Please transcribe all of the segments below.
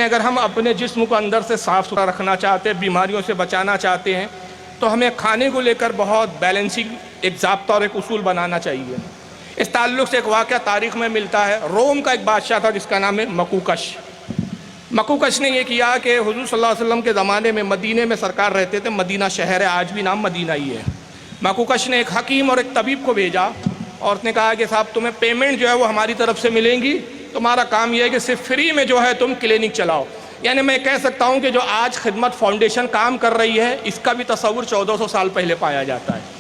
اگر ہم اپنے جسم کو اندر سے صاف ستھرا رکھنا چاہتے ہیں، بیماریوں سے بچانا چاہتے ہیں، تو ہمیں کھانے کو لے کر بہت بیلنسنگ ایک ضابطہ اور ایک اصول بنانا چاہیے۔ اس تعلق سے ایک واقعہ تاریخ میں ملتا ہے۔ روم کا ایک بادشاہ تھا جس کا نام ہے مکوکش۔ مکوکش نے یہ کیا کہ حضور صلی اللہ علیہ وسلم کے زمانے میں مدینے میں سرکار رہتے تھے، مدینہ شہر ہے، آج بھی نام مدینہ ہی ہے۔ مکوکش نے ایک حکیم اور ایک طبیب کو بھیجا اور اس نے کہا کہ صاحب تمہیں پیمنٹ جو ہے وہ ہماری طرف سے ملیں گی، تمہارا کام یہ ہے کہ صرف فری میں جو ہے تم کلینک چلاؤ۔ یعنی میں کہہ سکتا ہوں کہ جو آج خدمت فاؤنڈیشن کام کر رہی ہے، اس کا بھی تصور 1400 سال پہلے پایا جاتا ہے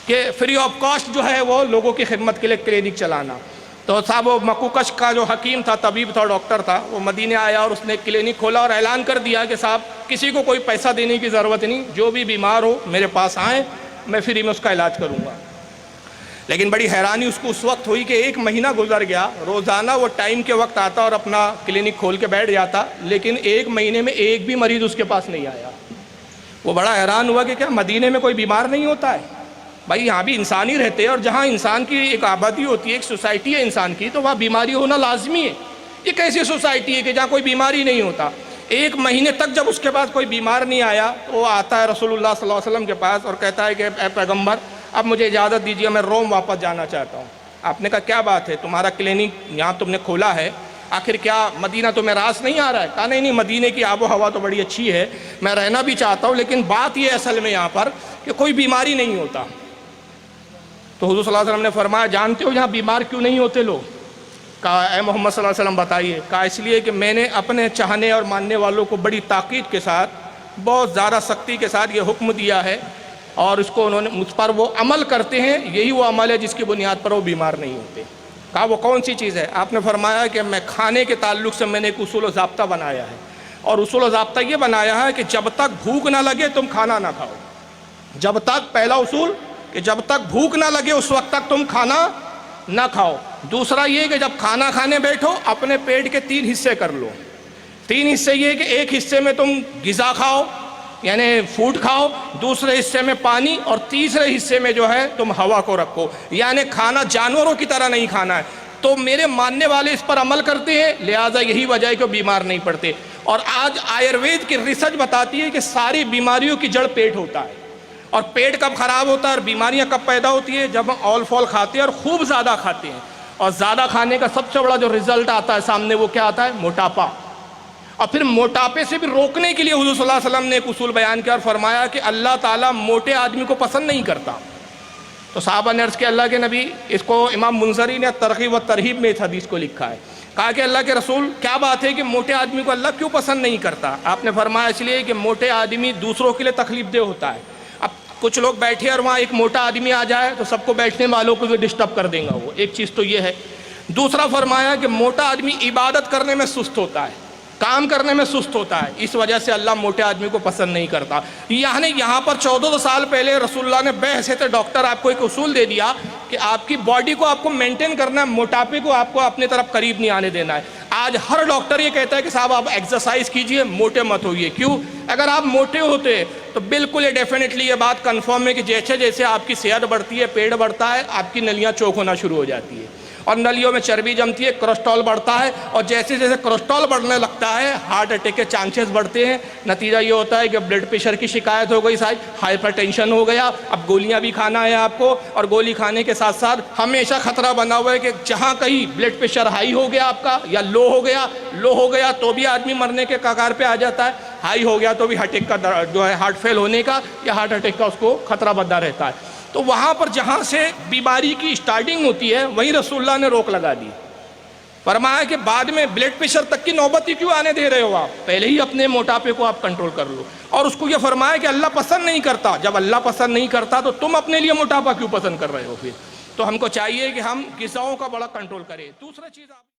کہ فری آف کاسٹ جو ہے وہ لوگوں کی خدمت کے لیے کلینک چلانا۔ تو صاحب وہ مکوکش کا جو حکیم تھا، طبیب تھا، ڈاکٹر تھا، وہ مدینے آیا اور اس نے کلینک کھولا اور اعلان کر دیا کہ صاحب کسی کو کوئی پیسہ دینے کی ضرورت نہیں، جو بھی بیمار ہو میرے پاس آئیں، میں فری میں اس کا علاج کروں گا۔ لیکن بڑی حیرانی اس کو اس وقت ہوئی کہ ایک مہینہ گزر گیا، روزانہ وہ ٹائم کے وقت آتا اور اپنا کلینک کھول کے بیٹھ جاتا، لیکن ایک مہینے میں ایک بھی مریض اس کے پاس نہیں آیا۔ وہ بڑا حیران ہوا کہ کیا مدینے میں کوئی بیمار نہیں ہوتا ہے؟ بھائی یہاں بھی انسان ہی رہتے ہیں، اور جہاں انسان کی ایک آبادی ہوتی ہے، ایک سوسائٹی ہے انسان کی، تو وہاں بیماری ہونا لازمی ہے۔ یہ کیسی سوسائٹی ہے کہ جہاں کوئی بیماری نہیں ہوتا؟ ایک مہینے تک جب اس کے پاس کوئی بیمار نہیں آیا تو وہ آتا ہے رسول اللہ صلی اللہ علیہ وسلم کے پاس اور کہتا ہے کہ اے پیغمبر اب مجھے اجازت دیجیے، میں روم واپس جانا چاہتا ہوں۔ آپ نے کہا کیا بات ہے، تمہارا کلینک یہاں تم نے کھولا ہے، آخر کیا مدینہ تمہیں راس نہیں آ رہا ہے؟ کہا نہیں، مدینے کی آب و ہوا تو بڑی اچھی ہے، میں رہنا بھی چاہتا ہوں، لیکن بات یہ اصل میں یہاں پر کہ کوئی بیماری نہیں ہوتا۔ تو حضور صلی اللہ علیہ وسلم نے فرمایا جانتے ہو یہاں بیمار کیوں نہیں ہوتے لوگ؟ کہا اے محمد صلی اللہ علیہ وسلم بتائیے۔ کہا اس لیے کہ میں نے اپنے چاہنے اور ماننے والوں کو بڑی تاکید کے ساتھ، بہت زیادہ سختی کے ساتھ یہ حکم دیا ہے، اور اس کو انہوں نے مجھ پر وہ عمل کرتے ہیں، یہی وہ عمل ہے جس کی بنیاد پر وہ بیمار نہیں ہوتے۔ کہا وہ کون سی چیز ہے؟ آپ نے فرمایا کہ میں کھانے کے تعلق سے میں نے ایک اصول و ضابطہ بنایا ہے، اور اصول و ضابطہ یہ بنایا ہے کہ جب تک بھوک نہ لگے تم کھانا نہ کھاؤ۔ جب تک، پہلا اصول کہ جب تک بھوک نہ لگے اس وقت تک تم کھانا نہ کھاؤ۔ دوسرا یہ کہ جب کھانا کھانے بیٹھو اپنے پیٹ کے 3 حصے کر لو۔ 3 حصے یہ کہ ایک حصے میں تم غذا کھاؤ یعنی فوڈ کھاؤ، دوسرے حصے میں پانی، اور تیسرے حصے میں جو ہے تم ہوا کو رکھو، یعنی کھانا جانوروں کی طرح نہیں کھانا ہے۔ تو میرے ماننے والے اس پر عمل کرتے ہیں، لہٰذا یہی وجہ ہے کہ وہ بیمار نہیں پڑتے۔ اور آج آیوروید کی ریسرچ بتاتی ہے کہ ساری بیماریوں کی جڑ پیٹ ہوتا ہے، اور پیٹ کب خراب ہوتا ہے اور بیماریاں کب پیدا ہوتی ہے؟ جب ہم آل فال کھاتے ہیں اور خوب زیادہ کھاتے ہیں، اور زیادہ کھانے کا سب سے بڑا جو رزلٹ آتا ہے سامنے وہ کیا آتا ہے؟ موٹاپا۔ اور پھر موٹاپے سے بھی روکنے کے لیے حضور صلی اللہ علیہ وسلم نے ایک اصول بیان کیا اور فرمایا کہ اللہ تعالیٰ موٹے آدمی کو پسند نہیں کرتا۔ تو صحابہ نے عرض کیا اللہ کے نبی، اس کو امام منذری نے ترغیب و ترہیب میں اس حدیث کو لکھا ہے، کہا کہ اللہ کے رسول کیا بات ہے کہ موٹے آدمی کو اللہ کیوں پسند نہیں کرتا؟ آپ نے فرمایا اس لیے کہ موٹے آدمی دوسروں کے لیے تکلیف دہ ہوتا ہے۔ اب کچھ لوگ بیٹھے اور وہاں ایک موٹا آدمی آ جائے تو سب کو بیٹھنے والوں کو بھی ڈسٹرب کر دے گا وہ، ایک چیز تو یہ ہے۔ دوسرا فرمایا کہ موٹا آدمی عبادت کرنے میں سست ہوتا ہے، کام کرنے میں سست ہوتا ہے، اس وجہ سے اللہ موٹے آدمی کو پسند نہیں کرتا۔ یعنی یہاں پر 1400 سال پہلے رسول اللہ نے بحیثیت ڈاکٹر آپ کو ایک اصول دے دیا کہ آپ کی باڈی کو آپ کو مینٹین کرنا ہے، موٹاپے کو آپ کو اپنے طرف قریب نہیں آنے دینا ہے۔ آج ہر ڈاکٹر یہ کہتا ہے کہ صاحب آپ ایکسرسائز کیجئے، موٹے مت ہوئیے۔ کیوں؟ اگر آپ موٹے ہوتے تو بالکل یہ ڈیفینیٹلی یہ بات کنفرم ہے کہ جیسے جیسے آپ کی صحت بڑھتی ہے، پیٹ بڑھتا ہے، آپ کی نلیاں چوک ہونا شروع ہو جاتی ہے، اور نلیوں میں چربی جمتی ہے، کولیسٹرول بڑھتا ہے، اور جیسے جیسے کولیسٹرول بڑھنے لگتا ہے ہارٹ اٹیک کے چانسز بڑھتے ہیں۔ نتیجہ یہ ہوتا ہے کہ بلڈ پریشر کی شکایت ہو گئی، ہائپر ٹینشن ہو گیا، اب گولیاں بھی کھانا ہے آپ کو، اور گولی کھانے کے ساتھ ساتھ ہمیشہ خطرہ بنا ہوا ہے کہ جہاں کہیں بلڈ پریشر ہائی ہو گیا آپ کا یا لو ہو گیا تو بھی آدمی مرنے کے کگار پہ آ جاتا ہے، ہائی ہو گیا تو بھی ہارٹ اٹیک کا جو ہے ہارٹ فیل ہونے کا یا ہارٹ اٹیک کا اس کو خطرہ بنا رہتا ہے۔ تو وہاں پر جہاں سے بیماری کی سٹارٹنگ ہوتی ہے وہیں رسول اللہ نے روک لگا دی، فرمایا کہ بعد میں بلڈ پریشر تک کی نوبت ہی کیوں آنے دے رہے ہو؟ آپ پہلے ہی اپنے موٹاپے کو آپ کنٹرول کر لو۔ اور اس کو یہ فرمایا کہ اللہ پسند نہیں کرتا، جب اللہ پسند نہیں کرتا تو تم اپنے لیے موٹاپا کیوں پسند کر رہے ہو؟ پھر تو ہم کو چاہیے کہ ہم غذاؤں کا بڑا کنٹرول کریں۔ دوسرا چیز